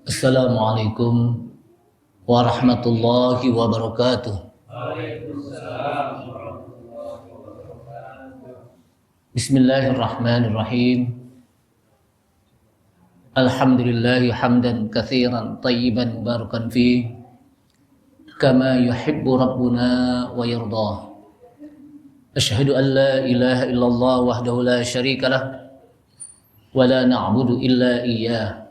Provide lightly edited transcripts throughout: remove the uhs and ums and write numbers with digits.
Assalamualaikum warahmatullahi wabarakatuh. Bismillahirrahmanirrahim. Alhamdulillahi hamdan katsiran tayyiban barakan fi kama yuhibbu rabbuna wa yarda. Asyhadu an la ilaha illallah wahdahu la syarikalah wa la na'budu illa iyyah.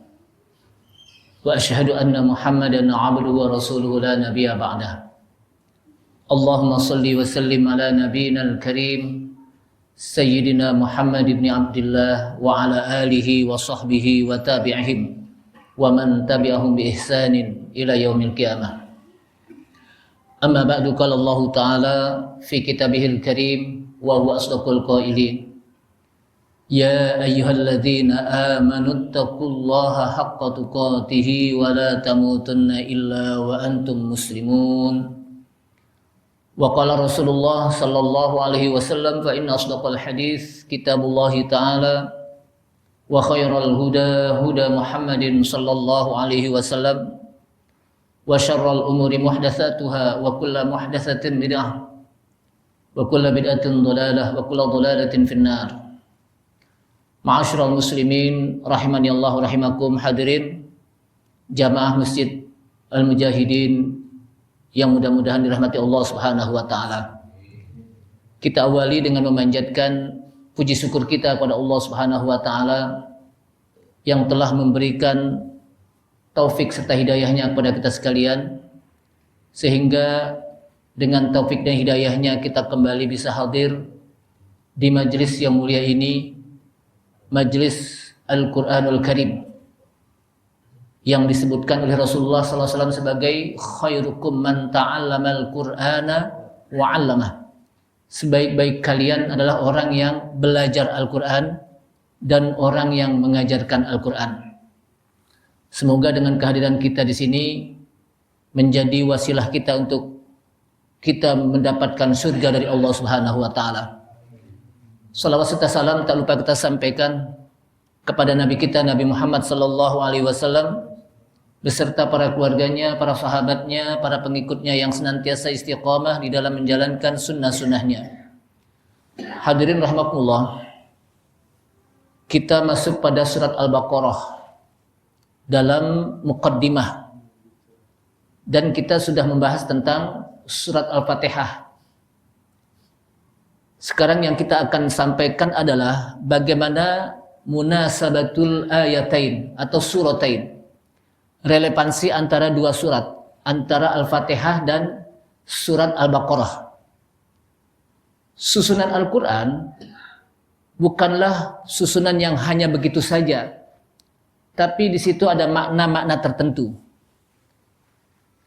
Wa asyhadu anna Muhammadan 'abduhu wa rasuluhu la nabiyya ba'dah. Allahumma shalli wa sallim ala nabiyyinal karim Sayyidina Muhammad ibn Abdullah wa ala alihi wa sahbihi wa tabi'ihim wa man tabi'ahum bi ihsanin ila yaumil qiyamah. Amma ba'du, qala Allah Ta'ala fi kitabihil karim wa huwa asdaqul qailin. Ya ayyuhalladzina amanu taqullaha haqqa tuqatih wa la tamutunna illa wa antum muslimun. Wa qala Rasulullah sallallahu alaihi wasallam fa inna asdaqal hadits kitabullah ta'ala wa khairal huda huda Muhammadin sallallahu alaihi wasallam wa syarral umuri muhdatsatuha wa kullu muhdatsatin bid'ah wa kullu bid'atin dhalalah wa kullu dhalalatin finnar. Ma'asyiral muslimin rahimani Allah rahimakum, hadirin jamaah Masjid Al-Mujahidin yang mudah-mudahan dirahmati Allah Subhanahu wa taala. Kita awali dengan memanjatkan puji syukur kita kepada Allah Subhanahu wa taala yang telah memberikan taufik serta hidayahnya kepada kita sekalian, sehingga dengan taufik dan hidayahnya kita kembali bisa hadir di majlis yang mulia ini, majlis Al-Quranul Karim, yang disebutkan oleh Rasulullah SAW sebagai khairukum man ta'allamal Qur'ana wa 'allamah. Sebaik-baik kalian adalah orang yang belajar Al-Quran dan orang yang mengajarkan Al-Quran. Semoga dengan kehadiran kita di sini menjadi wasilah kita untuk kita mendapatkan surga dari Allah Subhanahu wa taala. Salawat serta salam tak lupa kita sampaikan kepada Nabi kita Nabi Muhammad sallallahu alaihi wasallam beserta para keluarganya, para sahabatnya, para pengikutnya yang senantiasa istiqamah di dalam menjalankan sunnah-sunnahnya. Hadirin rahimakumullah, kita masuk pada surat Al-Baqarah dalam muqaddimah, dan kita sudah membahas tentang surat Al-Fatihah. Sekarang yang kita akan sampaikan adalah bagaimana munasabatul ayatain atau suratain, relevansi antara dua surat, antara Al-Fatihah dan surat Al-Baqarah. Susunan Al-Quran bukanlah susunan yang hanya begitu saja, tapi di situ ada makna-makna tertentu.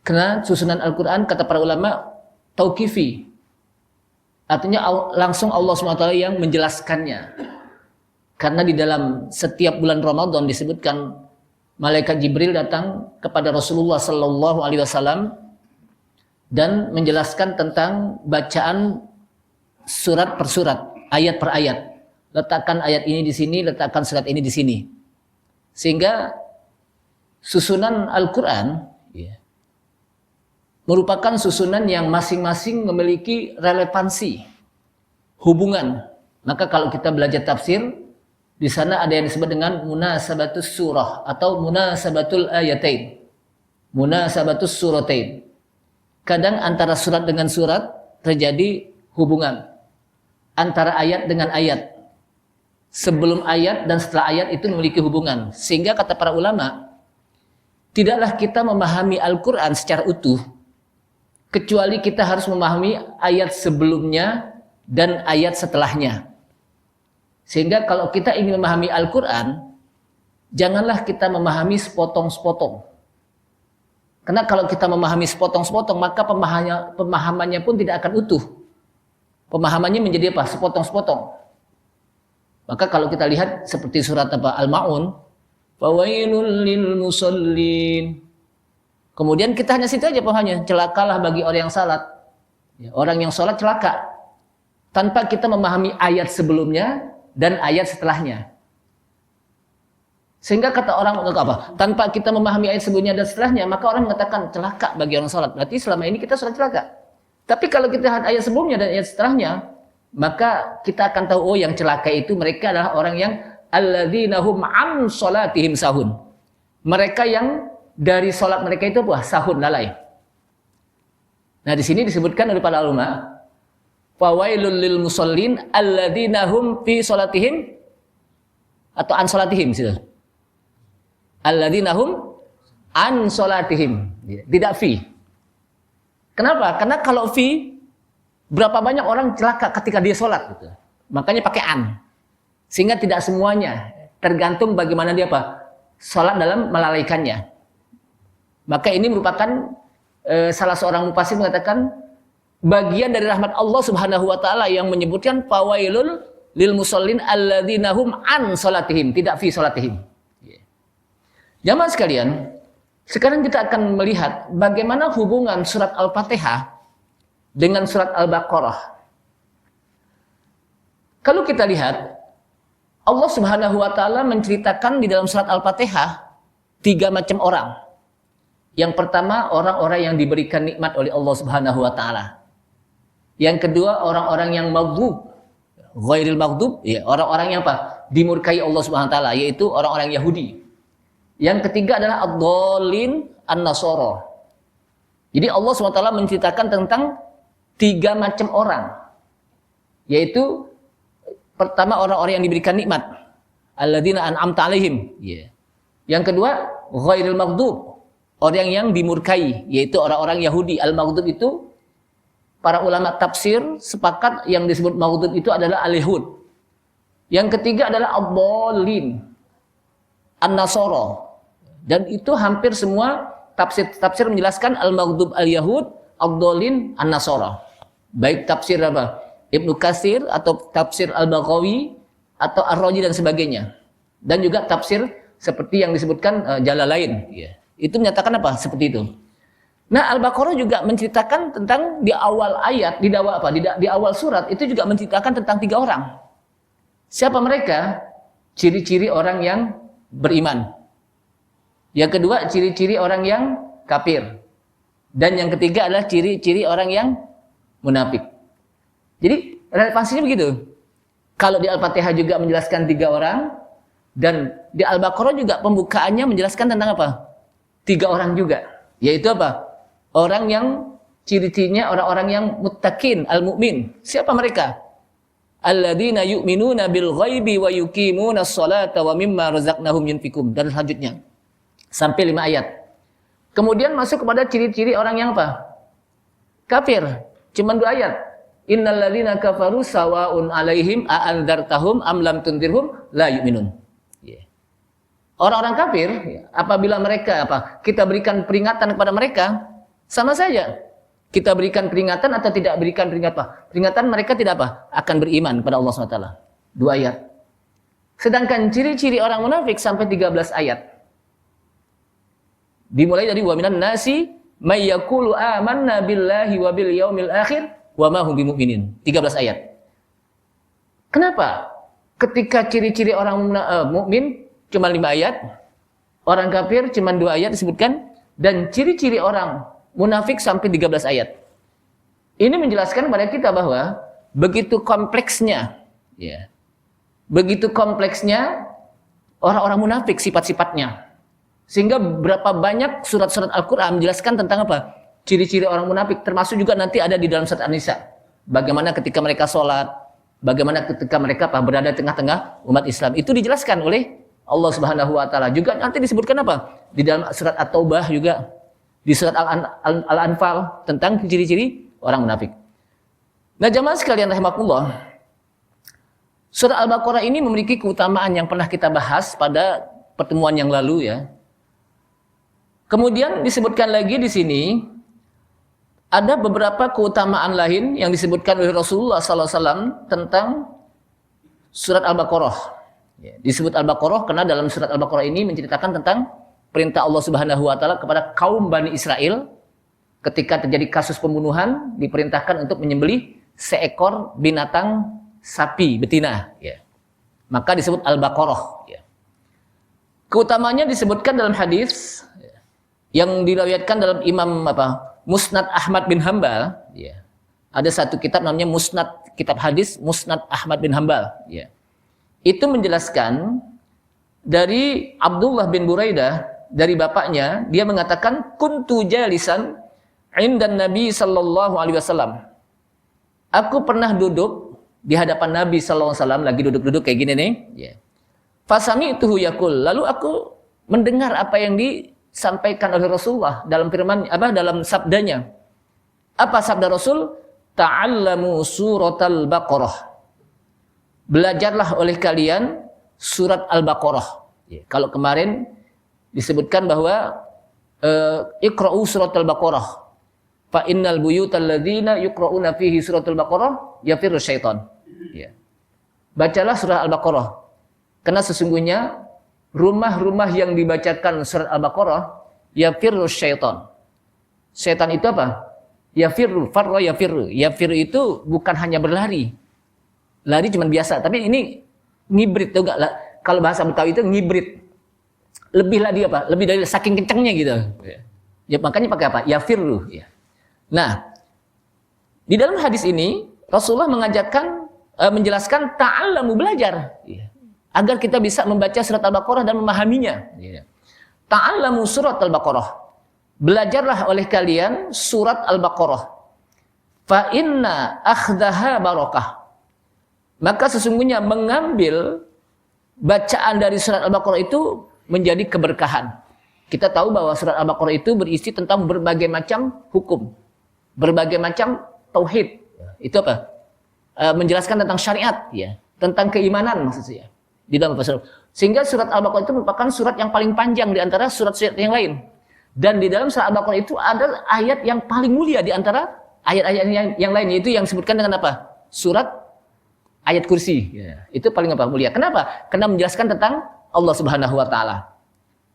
Karena susunan Al-Quran, kata para ulama, tauqifi, artinya langsung Allah SWT yang menjelaskannya. Karena di dalam setiap bulan Ramadan disebutkan malaikat Jibril datang kepada Rasulullah Sallallahu Alaihi Wasallam dan menjelaskan tentang bacaan surat per surat, ayat per ayat. Letakkan ayat ini di sini, letakkan surat ini di sini. Sehingga susunan Al-Quran merupakan susunan yang masing-masing memiliki relevansi, hubungan. Maka kalau kita belajar tafsir, di sana ada yang disebut dengan munasabatus surah atau munasabatul ayatain, munasabatus suratain. Kadang antara surat dengan surat terjadi hubungan, antara ayat dengan ayat. Sebelum ayat dan setelah ayat itu memiliki hubungan. Sehingga kata para ulama, tidaklah kita memahami Al-Quran secara utuh kecuali kita harus memahami ayat sebelumnya dan ayat setelahnya. Sehingga kalau kita ingin memahami Al-Quran, janganlah kita memahami sepotong-sepotong. Karena kalau kita memahami sepotong-sepotong, maka pemahamannya pun tidak akan utuh. Pemahamannya menjadi apa? Sepotong-sepotong. Maka kalau kita lihat seperti surat Al-Ma'un, fawailul lil musallin. Kemudian kita hanya situ aja pahamnya, celakalah bagi orang yang salat. Orang yang salat celaka. Tanpa kita memahami ayat sebelumnya dan ayat setelahnya. Sehingga kata orang untuk apa? Tanpa kita memahami ayat sebelumnya dan setelahnya, maka orang mengatakan celaka bagi orang sholat. Berarti selama ini kita sholat celaka. Tapi kalau kita lihat ayat sebelumnya dan ayat setelahnya, maka kita akan tahu, oh yang celaka itu mereka adalah orang yang alladzina hum an sholatihim sahun. Mereka yang dari sholat mereka itu apa? Sahun, lalai. Nah di sini disebutkan oleh para ulama, fawailul lil musallin alladzina hum fi sholatihim atau an sholatihim situ. Alladzina hum an sholatihim, tidak fi. Kenapa? Karena kalau fi, berapa banyak orang celaka ketika dia sholat gitu. Makanya pakai an. Sehingga tidak semuanya, tergantung bagaimana dia apa? Sholat dalam melalaikannya. Maka ini merupakan salah seorang mufassir mengatakan bagian dari rahmat Allah Subhanahu wa taala yang menyebutkan fawailul lil musallin alladzina hum an sholatihim, tidak fi sholatihim. Jamaah sekalian, sekarang kita akan melihat bagaimana hubungan surat Al-Fatihah dengan surat Al-Baqarah. Kalau kita lihat, Allah Subhanahu wa taala menceritakan di dalam surat Al-Fatihah 3 macam orang. Yang pertama, orang-orang yang diberikan nikmat oleh Allah Subhanahu wa taala. Yang kedua, orang-orang yang maghdub, ghairil maghdub, ya, orang-orang yang apa? Dimurkai Allah Subhanahu wa taala, yaitu orang-orang Yahudi. Yang ketiga adalah ad-dallin an-nasara. Jadi Allah SWT menceritakan tentang 3 macam orang. Yaitu pertama orang-orang yang diberikan nikmat, alladzina an'amta alaihim. Yang kedua, ghairil maghdub, orang yang dimurkai, yaitu orang-orang Yahudi. Al-maghdub itu para ulama tafsir sepakat yang disebut maghdub itu adalah al-yahud. Yang ketiga adalah ad-dallin an-nasara. Dan itu hampir semua tafsir menjelaskan al-maghdub al-yahud, ad-dallin an-nasara. Baik tafsir apa? Ibnu Katsir atau tafsir Al-Baghawi atau Ar-Razi dan sebagainya. Dan juga tafsir seperti yang disebutkan Jalalain. Itu menyatakan apa? Seperti itu. Nah, Al-Baqarah juga menceritakan tentang di awal ayat, di awal surat itu juga menceritakan tentang 3 orang. Siapa mereka? Ciri-ciri orang yang beriman. Yang kedua, ciri-ciri orang yang kafir. Dan yang ketiga adalah ciri-ciri orang yang munafik. Jadi relevansinya begitu. Kalau di Al-Fatihah juga menjelaskan 3 orang, dan di Al-Baqarah juga pembukaannya menjelaskan tentang apa? 3 orang juga. Yaitu apa? Orang yang ciri-cirinya orang-orang yang muttaqin, al-mu'min. Siapa mereka? Alladzina yu'minuna bil ghaibi wa yuqimunas sholata wa mimma razaqnahum yunfiqun. Dan selanjutnya sampai 5 ayat. Kemudian masuk kepada ciri-ciri orang yang apa? Kafir. Cuman 2 ayat. Innal ladzina kafaru sawaun alaihim a anzartahum am lam tundirhum la yu'minun. Orang-orang kafir, apabila mereka kita berikan peringatan kepada mereka, sama saja. Kita berikan peringatan atau tidak berikan peringatan, mereka tidak akan beriman kepada Allah SWT. 2 ayat. Sedangkan ciri-ciri orang munafik sampai 13 ayat. Dimulai dari wa minan nasi may yaqulu amanna billahi wa bil yaumil akhir wa ma hum bimumin. 13 ayat. Kenapa? Ketika ciri-ciri orang mukmin cuma 5 ayat, orang kafir cuma 2 ayat disebutkan, dan ciri-ciri orang munafik sampai 13 ayat. Ini menjelaskan kepada kita bahwa begitu kompleksnya orang-orang munafik sifat-sifatnya. Sehingga berapa banyak surat-surat Al-Quran menjelaskan tentang apa? Ciri-ciri orang munafik, termasuk juga nanti ada di dalam surat An-Nisa. Bagaimana ketika mereka sholat, bagaimana ketika mereka berada di tengah-tengah umat Islam. Itu dijelaskan oleh Allah Subhanahu wa taala. Juga nanti disebutkan apa? Di dalam surat At-Taubah juga, di surat Al-Anfal tentang ciri-ciri orang munafik. Nah, jamaah sekalian rahimakumullah, surat Al-Baqarah ini memiliki keutamaan yang pernah kita bahas pada pertemuan yang lalu ya. Kemudian disebutkan lagi di sini ada beberapa keutamaan lain yang disebutkan oleh Rasulullah SAW tentang surat Al-Baqarah. Disebut Al-Baqarah karena dalam surat Al-Baqarah ini menceritakan tentang perintah Allah Subhanahu wa taala kepada kaum Bani Israel ketika terjadi kasus pembunuhan, diperintahkan untuk menyembelih seekor binatang sapi betina. Maka disebut Al-Baqarah. Keutamanya disebutkan dalam hadis yang diriwayatkan dalam Imam Musnad Ahmad bin Hambal, ya. Ada satu kitab namanya Musnad, kitab hadis Musnad Ahmad bin Hambal, ya. Itu menjelaskan dari Abdullah bin Buraidah, dari bapaknya, dia mengatakan kuntu jalisan indan Nabi sallallahu alaihi wasallam. Aku pernah duduk di hadapan Nabi sallallahu alaihi wasallam, lagi duduk-duduk kayak gini nih, ya. Fasami'tuhu yaqul, lalu aku mendengar apa yang disampaikan oleh Rasulullah dalam firman dalam sabdanya. Apa sabda Rasul? Ta'allamu suratal Baqarah. Belajarlah oleh kalian surat Al-Baqarah. Ya, kalau kemarin disebutkan bahwa iqra'u suratal Baqarah. Fa innal buyutal ladzina yuqra'una fihi suratul Baqarah yafirru syaitan. Ya. Bacalah surah Al-Baqarah. Karena sesungguhnya rumah-rumah yang dibacakan surat Al-Baqarah yafirru syaitan. Syaitan itu apa? Yafirru, farra yafirru. Yafirru itu bukan hanya berlari. Lari cuma biasa, tapi ini ngibrit, tahu enggak? Kalau bahasa Betawi itu ngibrit. Lebih lagi apa? Lebih dari saking kencangnya gitu. Ya, makanya pakai apa? Yafirru, ya. Nah, di dalam hadis ini Rasulullah menjelaskan ta'allamu, belajar, ya, agar kita bisa membaca surat Al-Baqarah dan memahaminya. Ta'allamu surat Al-Baqarah. Belajarlah oleh kalian surat Al-Baqarah. Fa inna akhdaha barakah. Maka sesungguhnya mengambil bacaan dari surat Al-Baqarah itu menjadi keberkahan. Kita tahu bahwa surat Al-Baqarah itu berisi tentang berbagai macam hukum, berbagai macam tauhid. Itu apa? Menjelaskan tentang syariat, ya, tentang keimanan maksudnya. Di dalam surat. Sehingga surat Al-Baqarah itu merupakan surat yang paling panjang di antara surat-surat yang lain. Dan di dalam surat Al-Baqarah itu ada ayat yang paling mulia di antara ayat-ayat yang lain, yaitu yang disebutkan dengan apa? Surat ayat kursi. Ya. Itu paling mulia. Kenapa? Karena menjelaskan tentang Allah Subhanahu wa taala.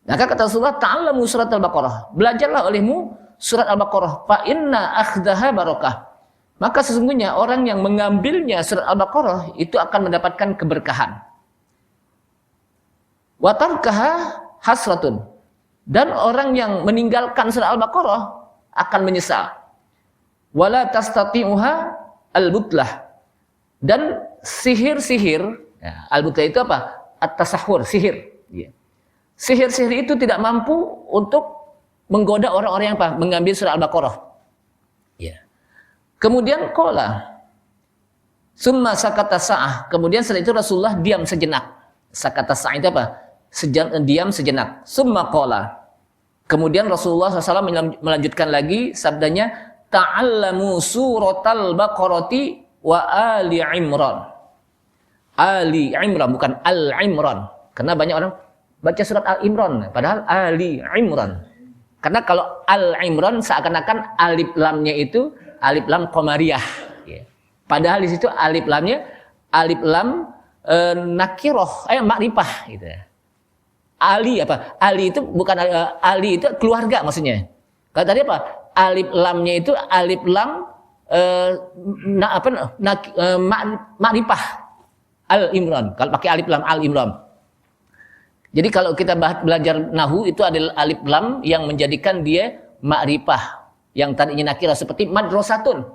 Maka kata Rasulullah, ta'allamu surat Al-Baqarah. Belajarlah olehmu surat Al-Baqarah. Fa inna akhdaha barakah. Maka sesungguhnya orang yang mengambilnya surat Al-Baqarah itu akan mendapatkan keberkahan. Wa tarkaha hasratun. Dan orang yang meninggalkan surat Al-Baqarah akan menyesal. Wala tastati'uha al-butlah. Dan sihir-sihir, ya, al-butlah itu apa? At-tasahhur, sihir. Ya. Sihir-sihir itu tidak mampu untuk menggoda orang-orang yang apa? Mengambil surat Al-Baqarah. Ya. Kemudian qala summa sakata sa'ah. Kemudian setelah itu Rasulullah diam sejenak. Sakata sa'ah itu apa? Diam sejenak. Summa qala. Kemudian Rasulullah SAW melanjutkan lagi sabdanya, ta'allamu suratal Baqarati wa Ali Imran. Ali Imran, bukan Al-Imran. Karena banyak orang baca surat Al-Imran, padahal Ali Imran. Karena kalau Al-Imran seakan-akan alif lamnya itu alif lam qamariyah. Padahal di situ alif lamnya alif lam nakiroh, makrifah gitu. Ali apa? Ali itu bukan Ali itu keluarga maksudnya. Kalau tadi apa? Alif lamnya itu alif lam makrifah Al-Imran. Kalau pakai alif lam Al-Imran. Jadi kalau kita belajar nahu itu adalah alif lam yang menjadikan dia makrifah. Yang tadinya nakirah seperti madrasatun.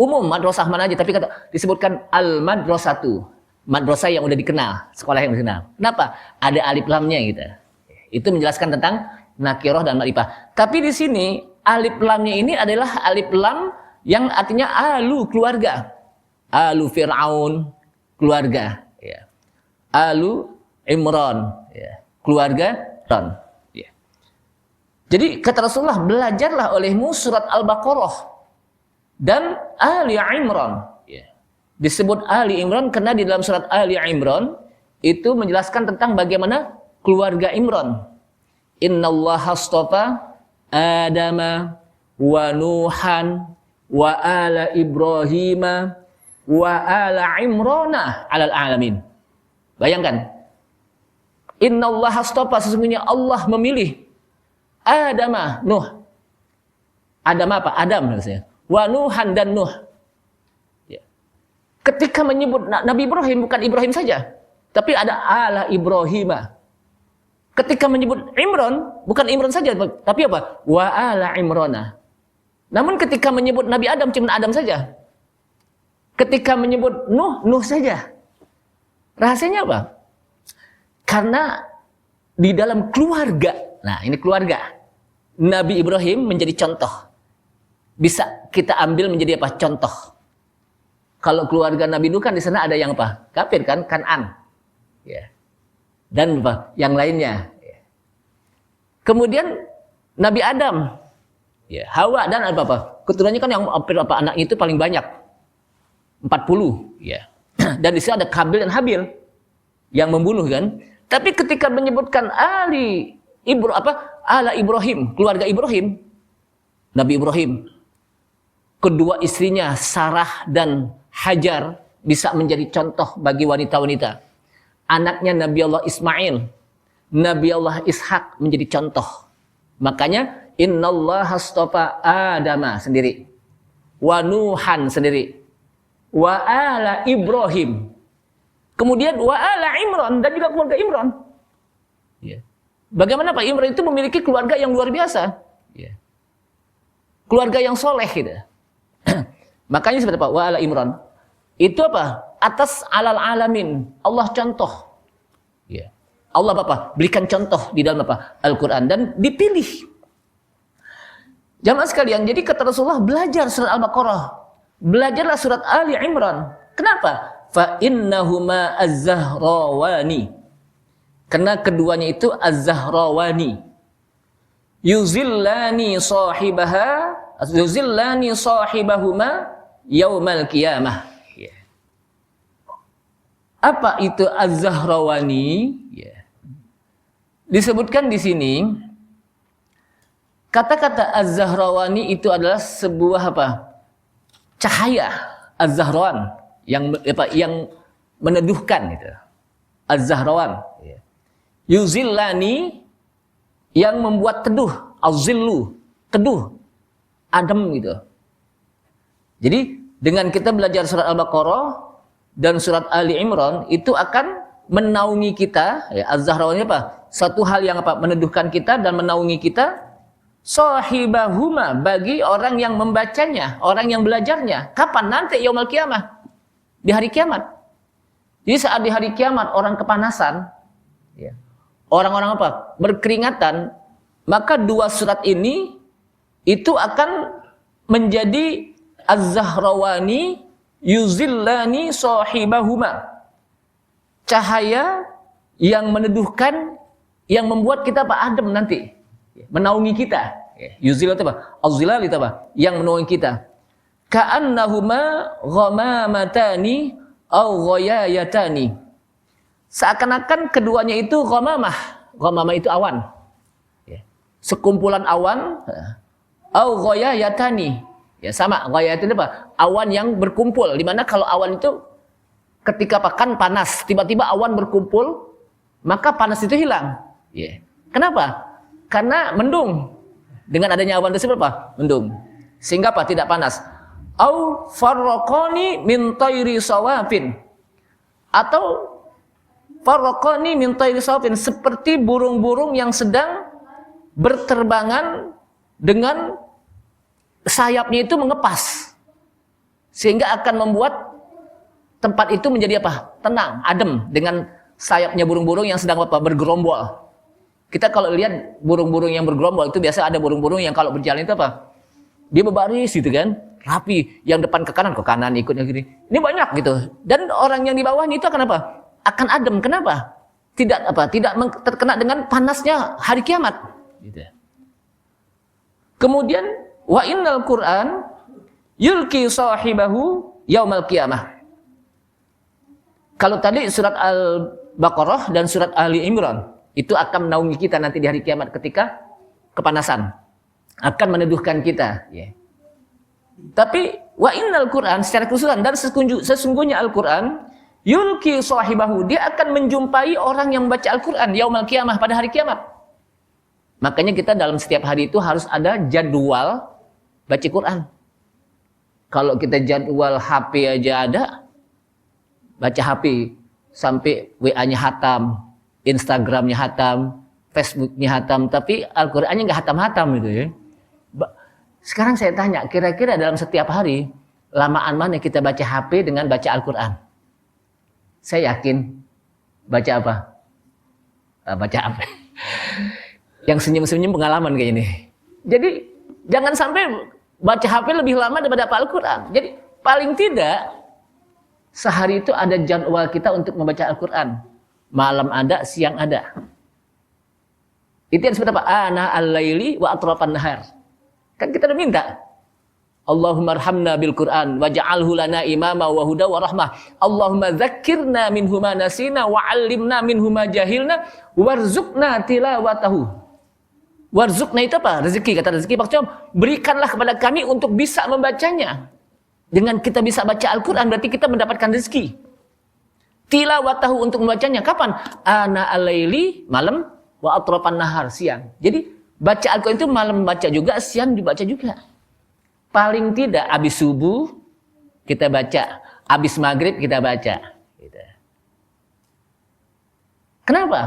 Umum madrasah mana aja, tapi disebutkan al-madrasatu. Madrasah yang udah dikenal, sekolah yang dikenal. Kenapa? Ada alif lamnya gitu. Itu menjelaskan tentang nakirah dan makrifah. Tapi di sini alif lamnya ini adalah alif lam yang artinya alu, keluarga. Alu Fir'aun, keluarga. Ya. Alu Imran, ya. Keluarga Ron. Ya. Jadi kata Rasulullah, belajarlah olehmu surat Al-Baqarah dan Ali Imran. Disebut Ali Imran karena di dalam surat Ali Imran itu menjelaskan tentang bagaimana keluarga Imran. Innallaha astafa Adama wa Nuhan wa ala Ibrahima wa ala Imrana alal alamin. Bayangkan. Innallaha astafa, sesungguhnya Allah memilih Adama, Nuh. Adam apa? Adam maksudnya. Wa Nuhan dan Nuh. Ketika menyebut Nabi Ibrahim bukan Ibrahim saja, tapi ada ala Ibrahimah. Ketika menyebut Imran, bukan Imran saja, tapi apa? Wa ala Imrana. Namun ketika menyebut Nabi Adam, cuma Adam saja. Ketika menyebut Nuh, Nuh saja. Rahasianya apa? Karena di dalam keluarga, nah ini keluarga, Nabi Ibrahim menjadi contoh. Bisa kita ambil menjadi apa? Contoh. Kalau keluarga Nabi Nuh kan di sana ada yang apa? Kafir kan? Kan'an. Ya. Dan apa? Yang lainnya. Ya. Kemudian Nabi Adam, ya, Hawa dan apa? Keturunannya kan yang apa anak itu paling banyak. 40, ya. Dan di sini ada Kabil dan Habil yang membunuh kan. Tapi ketika menyebutkan ala Ibrahim, keluarga Ibrahim, Nabi Ibrahim, kedua istrinya Sarah dan Hajar bisa menjadi contoh bagi wanita-wanita. Anaknya Nabi Allah Ismail, Nabi Allah Ishak menjadi contoh. Makanya innallaha astafa Adama sendiri, wa Nuhan sendiri, wa ala Ibrahim. Kemudian wa ala Imran dan juga keluarga Imran. Ya. Bagaimana Pak Imran itu memiliki keluarga yang luar biasa. Ya. Keluarga yang soleh gitu. Makanya seperti apa? Wa ala Imran. Itu apa? Atas alal alamin. Allah contoh. Ya. Allah apa? Berikan contoh di dalam apa? Al-Quran. Dan dipilih. Jamaah sekalian, jadi kata Rasulullah, belajar surat Al-Baqarah. Belajarlah surat Ali Imran. Kenapa? Fa innahuma az-zahrawani. Karena keduanya itu az-zahrawani. Yuzillani sahibahuma yaumal qiyamah. Ya. Apa itu az-zahrawani? Ya. Disebutkan di sini kata-kata az-zahrawani itu adalah sebuah apa? Cahaya az-zahrawan yang meneduhkan gitu. Az-zahrawan. Ya. Yuzillani yang membuat teduh, az-zillu, teduh, adem gitu. Jadi dengan kita belajar surat Al-Baqarah dan surat Ali Imran itu akan menaungi kita, ya, az-zahrawan apa? Satu hal yang apa? Meneduhkan kita dan menaungi kita. Sahibahuma bagi orang yang membacanya, orang yang belajarnya. Kapan? Nanti yaumul qiyamah. Di hari kiamat. Jadi saat di hari kiamat orang kepanasan, ya, orang-orang apa? Berkeringatan, maka dua surat ini itu akan menjadi az-zahrawani yuzillani sahibahuma. Cahaya yang meneduhkan, yang membuat kita apa? Adem nanti. Menaungi kita. Yuzil itu apa? Az-zilal itu apa? Yang menaungi kita. Ka'annahuma ghamamatani aw ghayayatani. Seakan-akan keduanya itu ghamamah. Ghamamah itu awan. Sekumpulan awan. Aw ghayayatani. Ya sama, ghayayat itu apa? Awan yang berkumpul. Dimana kalau awan itu ketika pakan panas, tiba-tiba awan berkumpul, maka panas itu hilang. Kenapa? Karena mendung. Dengan adanya awan tersebut apa? Mendung. Sehingga apa? Tidak panas. Au farraqani min tayri sawafin. Atau farraqani min tayri sawafin, seperti burung-burung yang sedang berterbangan dengan sayapnya itu mengepas. Sehingga akan membuat tempat itu menjadi apa? Tenang, adem dengan sayapnya burung-burung yang sedang apa? Bergerombol. Kita kalau lihat burung-burung yang bergerombol itu biasa ada burung-burung yang kalau berjalan itu apa? Dia berbaris gitu kan, rapi. Yang depan ke kanan ikutnya gini. Ini banyak gitu. Dan orang yang di bawahnya itu akan apa? Akan adem. Kenapa? Tidak terkena dengan panasnya hari kiamat. Gitu. Kemudian wa innal Qur'an yulqi sahibahu yaumal qiyamah. Kalau tadi surat Al-Baqarah dan surat Ali Imran itu akan menaungi kita nanti di hari kiamat ketika kepanasan. Akan meneduhkan kita. Ya. Tapi wa innal Qur'an secara keseluruhan dan sesungguhnya Al-Quran yulqi sahibahu, dia akan menjumpai orang yang membaca Al-Quran yaumal qiyamah, pada hari kiamat. Makanya kita dalam setiap hari itu harus ada jadwal baca Quran. Kalau kita jadwal HP aja ada, baca HP sampai WA-nya hatam, Instagram-nya hatam, Facebooknya hatam, tapi Al-Qur'annya nggak hatam-hatam gitu ya. Sekarang saya tanya, kira-kira dalam setiap hari lamaan mana kita baca HP dengan baca Al-Qur'an? Saya yakin baca apa? Baca apa? Yang senyum-senyum pengalaman kayak ini. Jadi jangan sampai baca HP lebih lama daripada Al-Qur'an. Jadi paling tidak sehari itu ada jadwal kita untuk membaca Al-Qur'an. Malam ada, siang ada. Itu yang disebut apa? Ana al-laili wa atrafan nahar. Kan kita udah minta. Allahumma arhamna bil Qur'an waj'alhu lana imama wa huda wa rahmah. Allahumma dzakkirna minhu ma nasina wa 'allimna minhu ma jahilna warzuqna tilawatahu. Warzuqna itu apa? Rezeki. Kata rezeki maksudnya berikanlah kepada kami untuk bisa membacanya. Dengan kita bisa baca Al-Qur'an berarti kita mendapatkan rezeki. Tilawatahu untuk membacanya kapan? Ana al-laili malam wa atrafan nahar siang. Jadi baca Al-Qur'an itu malam baca juga, siang dibaca juga. Paling tidak habis subuh kita baca, habis maghrib kita baca. Kenapa?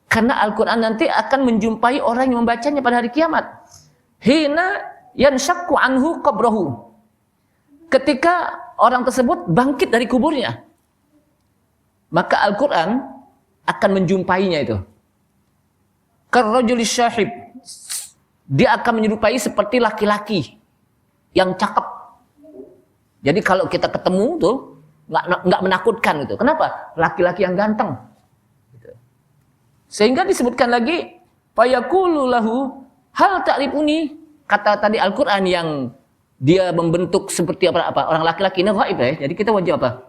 Karena Al-Quran nanti akan menjumpai orang yang membacanya pada hari kiamat. Hina yanshaqqu anhu qabrahu. Ketika orang tersebut bangkit dari kuburnya, maka Al-Quran akan menjumpainya itu. Karrajulis syahib. Dia akan menyerupai seperti laki-laki yang cakep. Jadi kalau kita ketemu tuh nggak menakutkan gitu. Kenapa? Laki-laki yang ganteng. Gitu. Sehingga disebutkan lagi fayaqulu lahu hal ta'rifuni. Kata tadi Al-Qur'an yang dia membentuk seperti apa orang laki-laki ini gaib ya. Jadi kita wajib apa?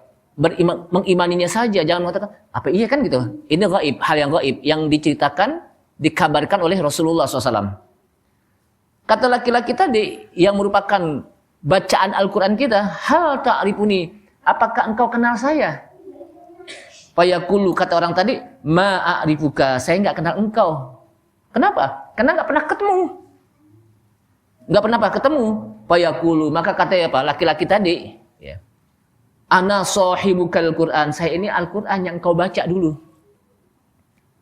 Mengimaninya saja, jangan mengatakan apa iya kan gitu. Ini gaib, hal yang gaib yang diceritakan, dikabarkan oleh Rasulullah SAW. Kata laki-laki tadi yang merupakan bacaan Al-Quran kita, hal ta'rifuni, apakah engkau kenal saya? Fayaqulu, kata orang tadi, ma'arifuka, saya enggak kenal engkau. Kenapa? Karena enggak pernah ketemu. Enggak pernah ketemu. Fayaqulu, maka kata apa? Laki-laki tadi, ya. Ana sahibukal Quran, saya ini Al-Quran yang engkau baca dulu.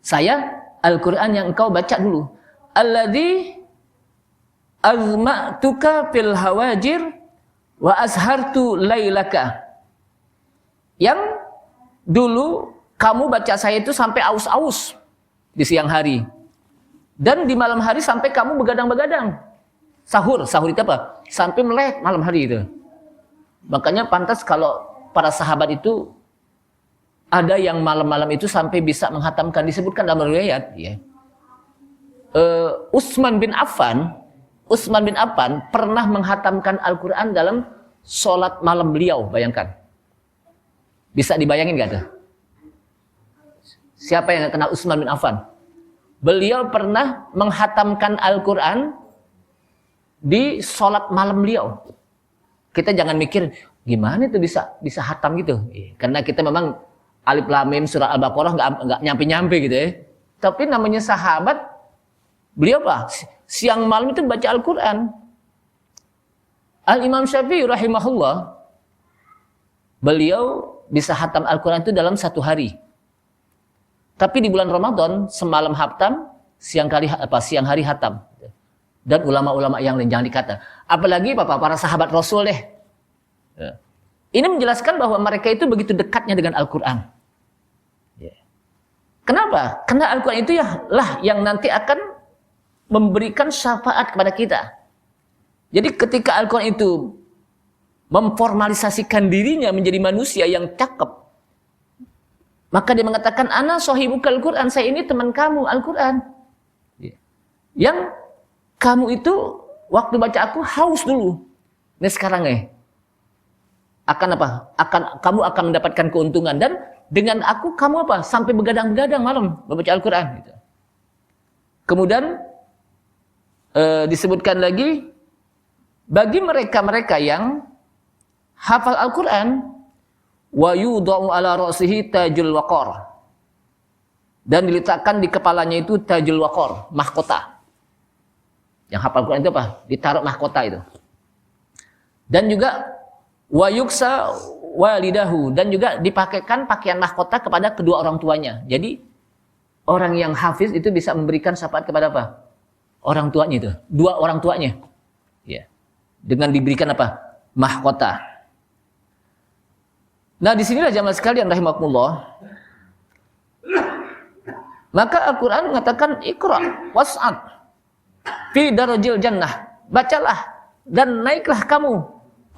Saya Al-Quran yang engkau baca dulu. Alladzi azma'tuka fil hawajir wa azhartu lailaka. Yang dulu kamu baca saya itu sampai aus-aus di siang hari. Dan di malam hari sampai kamu begadang-begadang. Sahur itu apa? Sampai melek malam hari itu. Makanya pantas kalau para sahabat itu ada yang malam-malam itu sampai bisa menghatamkan, disebutkan dalam riwayat ya. Utsman bin Affan pernah menghatamkan Al-Quran dalam sholat malam beliau, bayangkan. Bisa dibayangin gak tuh? Siapa yang kenal Utsman bin Affan? Beliau pernah menghatamkan Al-Quran di sholat malam beliau. Kita jangan mikir, gimana itu bisa hatam gitu. Karena kita memang Alif Lam Mim surah Al-Baqarah nggak nyampe-nyampe gitu ya. Tapi namanya sahabat, beliau apa? Siang malam itu baca Al-Quran. Al-Imam Syafi'i rahimahullah, beliau bisa hatam Al-Quran itu dalam satu hari. Tapi di bulan Ramadan semalam hatam, siang hari hatam. Dan ulama-ulama yang lain jangan dikata. Apalagi para sahabat Rasul deh. Ini menjelaskan bahwa mereka itu begitu dekatnya dengan Al-Quran. Kenapa? Karena Al-Quran itu lah yang nanti akan memberikan syafaat kepada kita. Jadi ketika Al-Quran itu memformalisasikan dirinya menjadi manusia yang cakep, maka dia mengatakan, ana sahibukal Quran, saya ini teman kamu Al-Quran. Yang kamu itu waktu baca aku haus dulu. Ini sekarang kamu akan mendapatkan keuntungan, dan dengan aku kamu apa? Sampai begadang-begadang malam membaca Al-Quran. Gitu. Kemudian disebutkan lagi, bagi mereka-mereka yang hafal Al-Quran, wa yudha'u ala ra'sihi tajul waqar, dan diletakkan di kepalanya itu tajul waqar, mahkota. Yang hafal Al-Quran itu apa? Ditaruh mahkota itu. Dan juga wa yuksa walidahu, dan juga dipakaikan pakaian mahkota kepada kedua orang tuanya. Jadi orang yang hafiz itu bisa memberikan syafaat kepada apa? Orang tuanya itu, dua orang tuanya. Ya. Dengan diberikan apa? Mahkota. Nah, disinilah jamaah sekalian rahimakumullah. Maka Al-Quran mengatakan Iqra was'ad fi darajil jannah. Bacalah dan naiklah kamu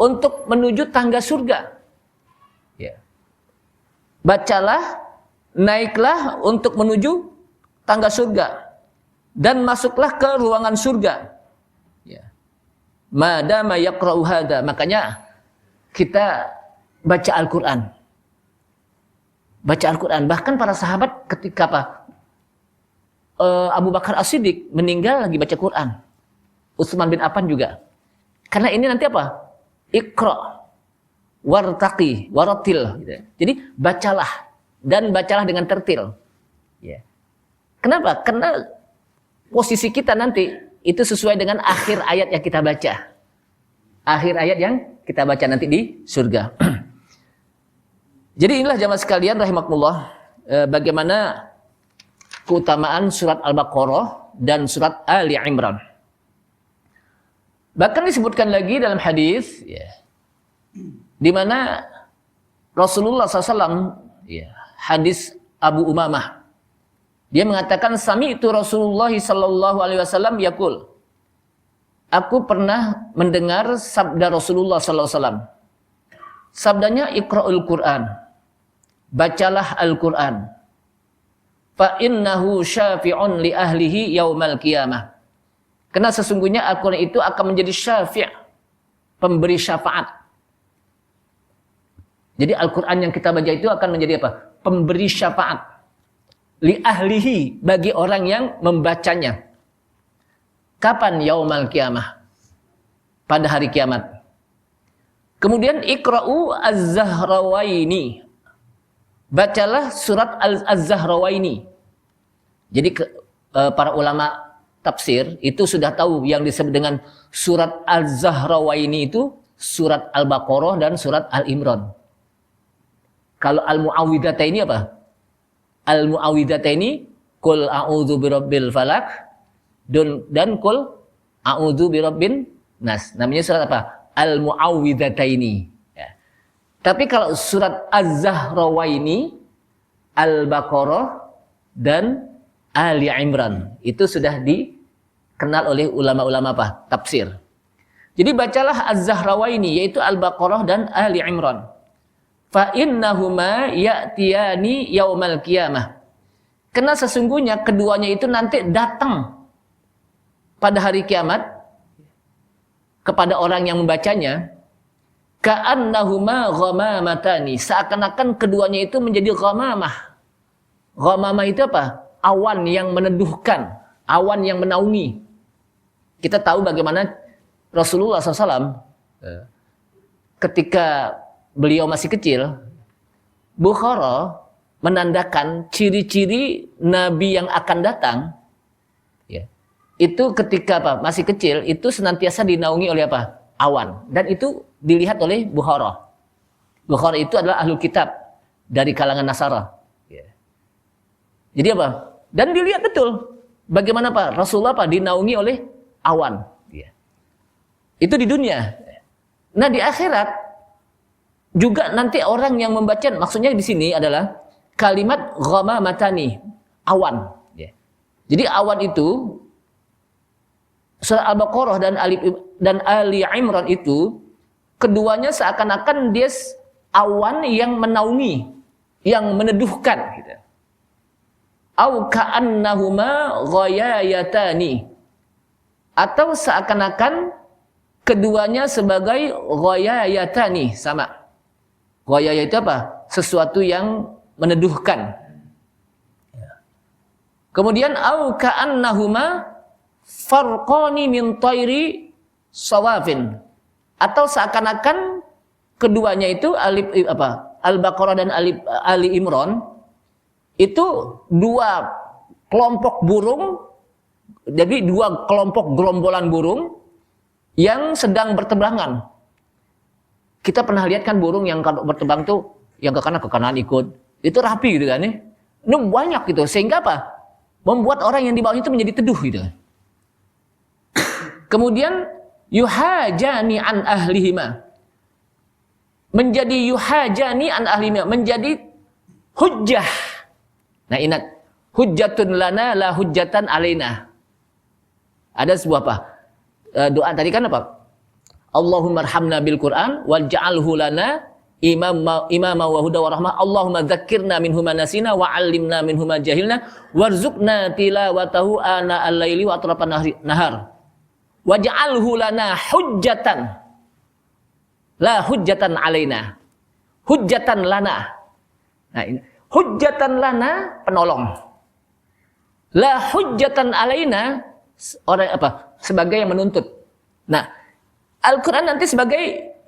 untuk menuju tangga surga. Ya. Bacalah, naiklah untuk menuju tangga surga. Dan masuklah ke ruangan surga. Ya. Madama yaqra'u hadza. Makanya kita baca Al-Quran. Baca Al-Quran. Bahkan para sahabat ketika apa? Abu Bakar As-Siddiq meninggal lagi baca Quran. Utsman bin Affan juga. Karena ini nanti apa? Iqra wartaqi waratil. Gitu. Jadi bacalah dan bacalah dengan tertil. Ya. Kenapa? Karena posisi kita nanti itu sesuai dengan akhir ayat yang kita baca. Akhir ayat yang kita baca nanti di surga. Jadi inilah jamaah sekalian rahimakumullah, bagaimana keutamaan surat Al-Baqarah dan surat Ali Imran. Bahkan disebutkan lagi dalam hadis, ya, di mana Rasulullah SAW, ya, hadis Abu Umamah, dia mengatakan sami'tu Rasulullah sallallahu alaihi wasallam yaqul. Aku pernah mendengar sabda Rasulullah sallallahu alaihi wasallam. Sabdanya Iqra'ul Qur'an. Bacalah Al-Qur'an. Fa innahu syafi'un li ahlihi yaumal qiyamah. Karena sesungguhnya Al-Qur'an itu akan menjadi syafi', pemberi syafaat. Jadi Al-Qur'an yang kita baca itu akan menjadi apa? Pemberi syafaat. Li ahlihi, bagi orang yang membacanya. Kapan? Yaumal qiyamah, pada hari kiamat. Kemudian Iqra'u Az-Zahrawaini. Bacalah surat Az-Zahrawaini. Jadi para ulama tafsir itu sudah tahu yang disebut dengan surat Az-Zahrawaini itu surat Al-Baqarah dan surat Al-Imran. Kalau Al-Mu'awwidhataini apa? Al-Mu'awwidhataini qul a'udzu birabbil falaq dan qul a'udzu birabbin nas. Namanya surat apa? Al-Mu'awwidhataini. Ya. Tapi kalau surat Az-Zahrawaini, Al-Baqarah dan Ali Imran itu sudah dikenal oleh ulama-ulama apa? Tafsir. Jadi bacalah Az-Zahrawaini, yaitu Al-Baqarah dan Ali Imran. Fa innahuma ya'tiyani yaumal qiyamah. Karena sesungguhnya keduanya itu nanti datang pada hari kiamat kepada orang yang membacanya. Ka'annahuma ghamamatani. Seakan-akan keduanya itu menjadi ghamamah. Ghamamah itu apa? Awan yang meneduhkan, awan yang menaungi. Kita tahu bagaimana Rasulullah SAW ketika beliau masih kecil, Bukhara menandakan ciri-ciri Nabi yang akan datang. Ya. Itu ketika apa? Masih kecil, itu senantiasa dinaungi oleh apa? Awan. Dan itu dilihat oleh Bukhara. Bukhara itu adalah ahlu kitab dari kalangan Nasara. Ya. Jadi apa? Dan dilihat betul bagaimana Pak Rasulullah dinaungi oleh awan. Ya. Itu di dunia. Nah di akhirat juga nanti orang yang membaca, maksudnya di sini adalah kalimat ghamamatani, awan. Ya. Jadi awan itu surah Al-Baqarah dan Ali Imran itu keduanya seakan-akan dia awan yang menaungi, yang meneduhkan. Gitu. Au ka'annahuma ghayayatani, atau seakan-akan keduanya sebagai ghayayatani, sama. Ghayayah itu apa? Sesuatu yang meneduhkan. Kemudian au ka'annahuma farqani min tayri sawafin, atau seakan-akan keduanya itu Al-Baqarah dan Ali Imran itu dua kelompok burung, jadi dua kelompok gerombolan burung yang sedang bertebangan. Kita pernah lihat kan burung yang kalau berterbang tuh yang ke kanan ikut. Itu rapi gitu kan ya. Ini banyak gitu. Sehingga apa? membuat orang yang di bawahnya itu menjadi teduh gitu. Kemudian yuhajani an ahlihima, menjadi yuhajani an ahlihima, menjadi hujjah. Nah, ingat, hujjatun lana la hujjatan alaina. Ada sebuah apa? Doa tadi kan apa? Allahumma arhamna bil Qur'an waj'alhu lana imama wa huda wa rahmah. Allahumma dzakkirna minhu ma nasina wa 'allimna minhu ma jahilna warzuqna tilawatahu ana al-laili wa atrafan nahar. Waj'alhu lana hujjatan la hujjatan alaina. Hujjatan lana. Nah, ini hujjatan lana, penolong. La hujjatan alaina, orang apa? Sebagai yang menuntut. Nah, Al-Qur'an nanti sebagai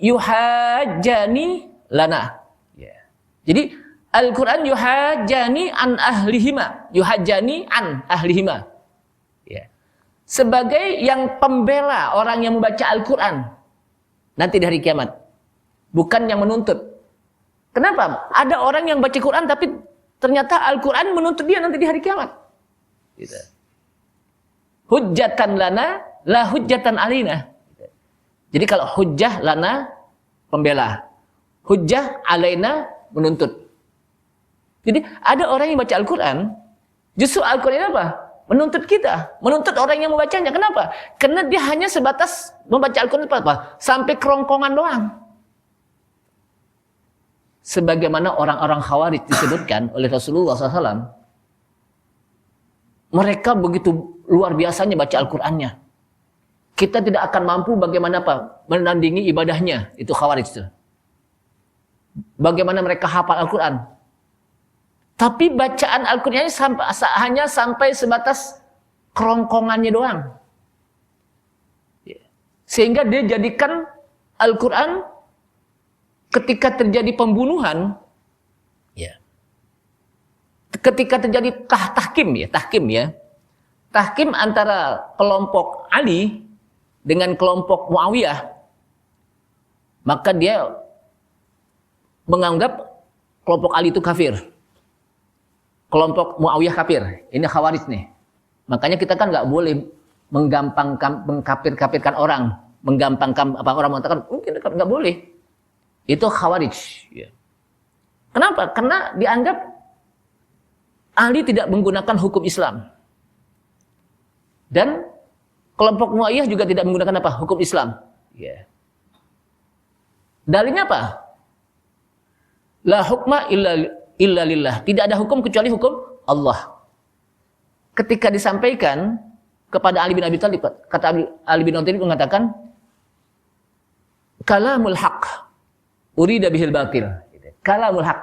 yuhajjani lana. Jadi Al-Qur'an yuhajjani an ahlihima, yuhajjani an ahlihima. Sebagai yang pembela orang yang membaca Al-Qur'an nanti di hari kiamat. Bukan yang menuntut. Kenapa? Ada orang yang baca Quran tapi ternyata Al-Qur'an menuntut dia nanti di hari kiamat. Gitu. Hujjatan lana la hujjatan alaina. Jadi kalau hujjah lana pembela, hujjah alaina menuntut. Jadi ada orang yang baca Al-Qur'an, justru Al-Qur'an ini apa? Menuntut kita, menuntut orang yang membacanya. Kenapa? Karena dia hanya sebatas membaca Al-Qur'an apa? Sampai kerongkongan doang. Sebagaimana orang-orang Khawarij disebutkan oleh Rasulullah SAW, mereka begitu luar biasanya baca Al-Qur'annya. Kita tidak akan mampu bagaimana apa? Menandingi ibadahnya. Itu Khawarij itu. Bagaimana mereka hafal Al-Qur'an. Tapi bacaan Al-Qur'an hanya sampai sebatas kerongkongannya doang. Sehingga dia jadikan Al-Qur'an ketika terjadi pembunuhan, ketika terjadi tahkim antara kelompok Ali dengan kelompok Muawiyah, maka dia menganggap kelompok Ali itu kafir. Kelompok Muawiyah kafir. Ini Khawarij nih. Makanya kita kan nggak boleh mengkafir-kafirkan orang, menggampangkan apa orang mengatakan mungkin nggak boleh. Itu Khawarij. Kenapa? Karena dianggap Ali tidak menggunakan hukum Islam. Dan kelompok Muawiyah juga tidak menggunakan apa? Hukum Islam. Dalilnya apa? La hukma illa lillah. Tidak ada hukum kecuali hukum Allah. Ketika disampaikan kepada Ali bin Abi Thalib, kata Ali bin Abi Thalib mengatakan, kalamul haq urida bihil batil. Kalamul haq.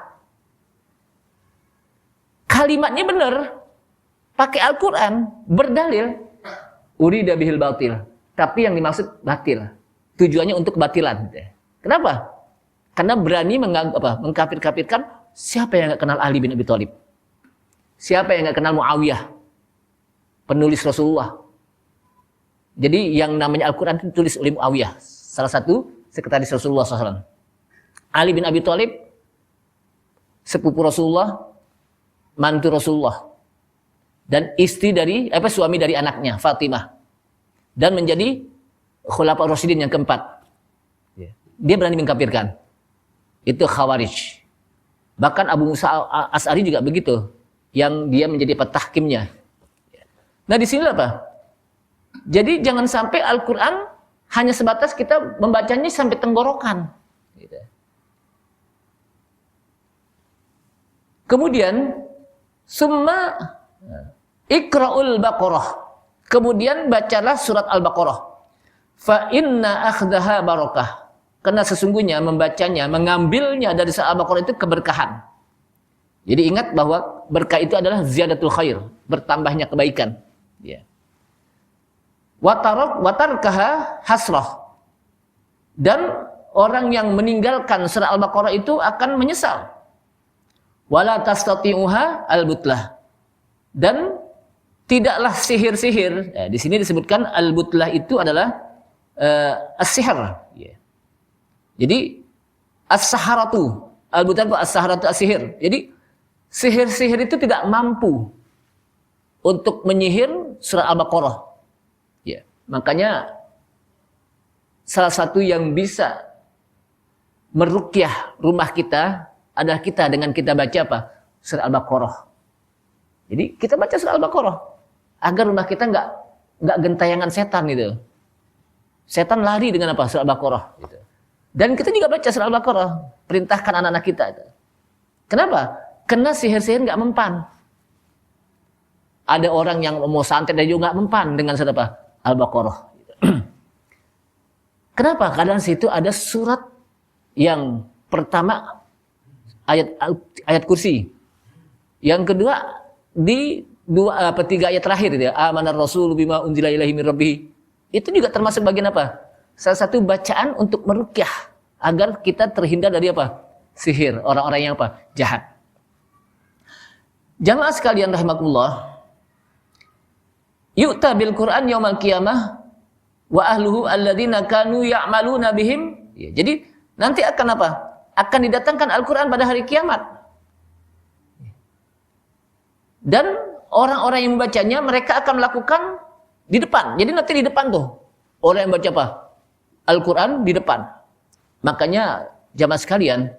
Kalimatnya benar, pakai Al-Qur'an, berdalil, urida bihil batil. Tapi yang dimaksud batil. Tujuannya untuk kebatilan. Kenapa? Karena berani mengkafir-kafirkan. Siapa yang nggak kenal Ali bin Abi Thalib? Siapa yang nggak kenal Muawiyah? Penulis Rasulullah. Jadi yang namanya Al-Quran itu ditulis oleh Muawiyah, salah satu sekretaris Rasulullah SAW. Ali bin Abi Thalib, sepupu Rasulullah, mantu Rasulullah, dan suami dari anaknya Fatimah, dan menjadi Khulafa Rasyidin yang keempat. Dia berani mengkafirkan. Itu Khawarij. Bahkan Abu Musa Asy'ari juga begitu, yang dia menjadi petahkimnya. Nah, di sini apa? Jadi jangan sampai Al-Qur'an hanya sebatas kita membacanya sampai tenggorokan. Kemudian summa iqra'ul Baqarah. Kemudian bacalah surat Al-Baqarah. Fa inna akhdaha barakah. Karena sesungguhnya membacanya, mengambilnya dari surat Al-Baqarah itu keberkahan. Jadi ingat bahwa berkah itu adalah ziyadatul khair, bertambahnya kebaikan. Watarkaha hasrah. Dan orang yang meninggalkan surah Al-Baqarah itu akan menyesal. Wala tastati'uha al-butlah. Dan tidaklah sihir-sihir. Di sini disebutkan al-butlah itu adalah as-sihr. Jadi as-saharatu, al-butlah as-saharatu as-sihir. Jadi sihir-sihir itu tidak mampu untuk menyihir surah Al-Baqarah. Ya, makanya salah satu yang bisa meruqyah rumah kita adalah kita dengan kita baca apa? Surah Al-Baqarah. Jadi kita baca surah Al-Baqarah agar rumah kita nggak gentayangan setan gitu. Setan lari dengan apa? Surah Al-Baqarah gitu. Dan kita juga baca surah Al-Baqarah, perintahkan anak-anak kita itu. Kenapa? Karena sihir-sihir nggak mempan. Ada orang yang mau santet dan juga nggak mempan dengan surah apa? Al-Baqarah. Kenapa? Karena situ ada surat yang pertama ayat kursi. Yang kedua di tiga ayat terakhir ya, amanar rasul bima unzila ilaihi mir rabbih. Itu juga termasuk bagian apa? Salah satu bacaan untuk meruqyah agar kita terhindar dari apa? Sihir, orang-orang yang apa? Jahat. Jamaah sekalian rahimakumullah. Yu'ta bil Qur'an yaumal qiyamah wa ahluhu alladzina kanu ya'maluna bihim. Ya, jadi nanti akan apa? Akan didatangkan Al-Qur'an pada hari kiamat. Dan orang-orang yang membacanya mereka akan melakukan di depan. Jadi nanti di depan tuh orang yang baca apa? Al-Qur'an di depan. Makanya jamaah sekalian,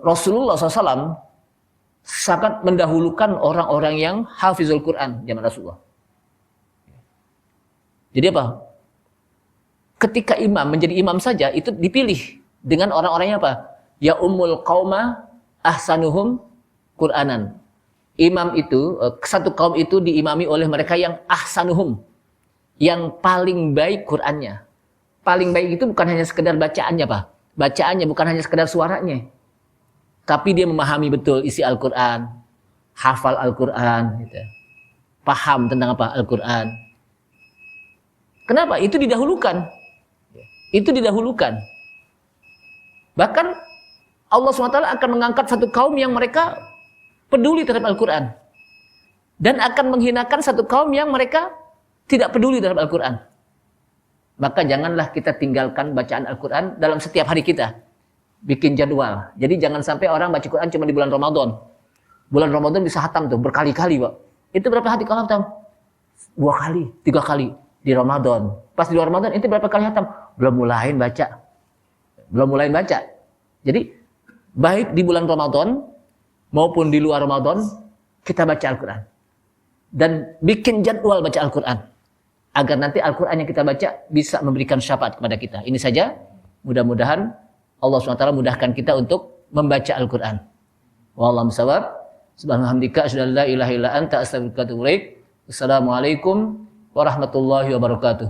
Rasulullah SAW sangat mendahulukan orang-orang yang hafizul Quran zaman Rasulullah. Jadi apa? Ketika imam menjadi imam saja itu dipilih dengan orang-orangnya apa? Ya ummul qauma ahsanuhum Qur'anan. Imam itu, satu kaum itu diimami oleh mereka yang ahsanuhum, yang paling baik Qur'annya. Paling baik itu bukan hanya sekedar bacaannya, Pak. Bacaannya bukan hanya sekedar suaranya. Tapi dia memahami betul isi Al-Quran, hafal Al-Quran, gitu. Paham tentang apa? Al-Quran. Kenapa? Itu didahulukan. Itu didahulukan. Bahkan Allah SWT akan mengangkat satu kaum yang mereka peduli terhadap Al-Quran. Dan akan menghinakan satu kaum yang mereka tidak peduli terhadap Al-Quran. Maka janganlah kita tinggalkan bacaan Al-Quran dalam setiap hari kita. Bikin jadwal. Jadi jangan sampai orang baca Quran cuma di bulan Ramadan. Bulan Ramadan bisa hatam tuh berkali-kali, Pak. Itu berapa hari kalau hatam? 2 kali, 3 kali di Ramadan. Pas di luar Ramadan itu berapa kali hatam? Belum mulain baca. Belum mulain baca. Jadi baik di bulan Ramadan maupun di luar Ramadan kita baca Al-Quran. Dan bikin jadwal baca Al-Quran. Agar nanti Al-Quran yang kita baca bisa memberikan syafaat kepada kita. Ini saja. Mudah-mudahan Allah SWT mudahkan kita untuk membaca Al-Quran. Wallahu a'lam. Subhanallah, asyhadu an la ilaha illa anta, astaghfiruka wa atubu ilaik. Assalamualaikum warahmatullahi wabarakatuh.